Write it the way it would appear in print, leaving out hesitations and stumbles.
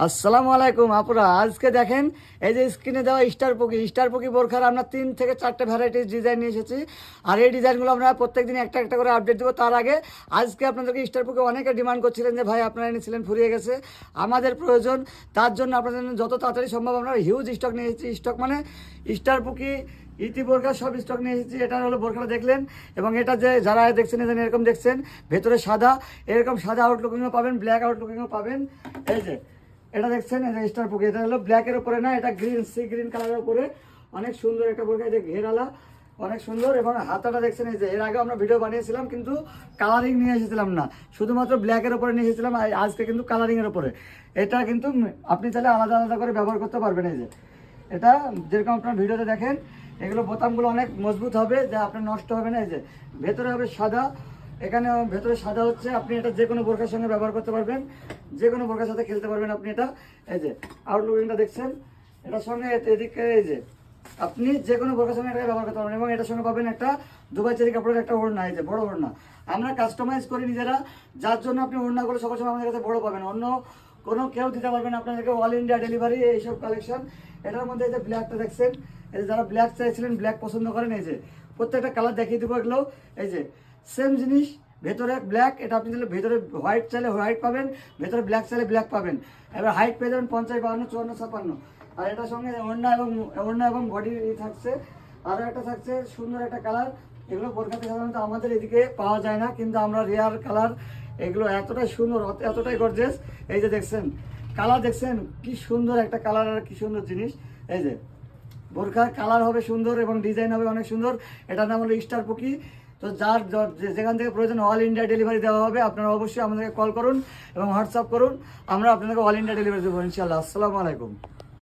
আসসালামু আলাইকুম আপুরা, আজকে দেখেন এই যে স্ক্রিনে দেওয়া স্টার পকি বোরখার আমরা 3 থেকে 4টে ভ্যারাইটিস ডিজাইন নিয়ে এসেছি। আর এই ডিজাইনগুলো আমরা প্রত্যেকদিন একটা একটা করে আপডেট দেবো। তার আগে আজকে আপনাদেরকে স্টার পকি অনেকে ডিমান্ড করছিলেন যে ভাই আপনারা এনেছিলেন ফুরিয়ে গেছে, আমাদের প্রয়োজন, তার জন্য আপনাদের জন্য যত তাড়াতাড়ি সম্ভব আমরা হিউজ স্টক নিয়ে এসেছি। স্টক মানে স্টার পকি ইতি বোরখা সব স্টক নিয়ে এসেছি। এটা হলো বোরখাটা দেখলেন, এবং এটা যে যারা দেখছেন এরকম দেখছেন, ভেতরে সাদা, এরকম সাদা আউটলুকিংও পাবেন, ব্ল্যাক আউটলুকিংও পাবেন। এই যে এটা দেখছেন, এটা স্টার পকি, এটা হলো ব্ল্যাকের উপরে না, এটা সি গ্রিন কালারের উপরে অনেক সুন্দর একটা বোরখা। এই যে ঘেরালা অনেক সুন্দর, এবং হাতাটা দেখছেন। এই যে এর আগে আমরা ভিডিও বানিয়েছিলাম কিন্তু কালারিং নিয়ে এসেছিলাম না, শুধুমাত্র ব্ল্যাকের উপরে নিয়ে এসেছিলাম। আজকে কিন্তু কালারিংয়ের উপরে, এটা কিন্তু আপনি চাইলে আলাদা আলাদা করে ব্যবহার করতে পারবেন। এই যে এটা যেরকম আপনার ভিডিওতে দেখেন, এগুলো বোতামগুলো অনেক মজবুত হবে, যা আপনার নষ্ট হবে না। এই যে ভেতরে হবে সাদা, এখানে ভেতরে সাদা হচ্ছে, আপনি এটা যে কোনো বোরখার সঙ্গে ব্যবহার করতে পারবেন, যে কোনো বোরখার সাথে খেলতে পারবেন আপনি এটা। এই যে আউটলুকিংটা দেখছেন, এটার সঙ্গে এদিকে এই যে আপনি যে কোনো বোরখার সঙ্গে এটাকে ব্যবহার করতে পারবেন। এবং এটার সঙ্গে পাবেন একটা দুবাই চেরি কাপড়ের একটা ওড়না, এই যে বড় ওড়না আমরা কাস্টমাইজ করি নিজেরা, যার জন্য আপনি ওড়নাগুলো সকল সময় আমাদের কাছে বড় পাবেন, অন্য কোনো কেউ দিতে পারবেন আপনাদেরকে। অল ইন্ডিয়া ডেলিভারি এইসব কালেকশন। এটার মধ্যে এই যে ব্ল্যাকটা দেখছেন, এই যে যারা ব্ল্যাক চাইছিলেন, ব্ল্যাক পছন্দ করেন, এই যে প্রত্যেকটা কালার দেখিয়ে দেবো এগুলো। এই যে সেম জিনিস, ভেতরে ব্ল্যাক, এটা আপনি চাইলে ভেতরে হোয়াইট চাইলে হোয়াইট পাবেন, ভেতরে ব্ল্যাক চাইলে ব্ল্যাক পাবেন। এবার হাইট পেয়ে যাবেন 50, 52, 54, 56। আর এটার সঙ্গে ওড়না এবং বডি থাকছে। আরও একটা থাকছে সুন্দর একটা কালার, এগুলো বোরখাতে সাধারণত আমাদের এদিকে পাওয়া যায় না, কিন্তু আমরা রেয়ার কালার, এগুলো এতটাই সুন্দর, এতটাই গর্জিয়াস। এই যে দেখছেন কালার, দেখছেন কি সুন্দর একটা কালার, আর কি সুন্দর জিনিস। এই যে বোরখার কালার হবে সুন্দর এবং ডিজাইন হবে অনেক সুন্দর। এটার নাম হলো স্টার পকি। তো যার যেখান থেকে প্রয়োজন অল ইন্ডিয়া ডেলিভারি দেওয়া হবে। আপনারা অবশ্যই আমাদেরকে কল করুন এবং হোয়াটসঅ্যাপ করুন, আমরা আপনাদেরকে অল ইন্ডিয়া ডেলিভারি দেবো ইনশাআল্লাহ। আসসালামু আলাইকুম।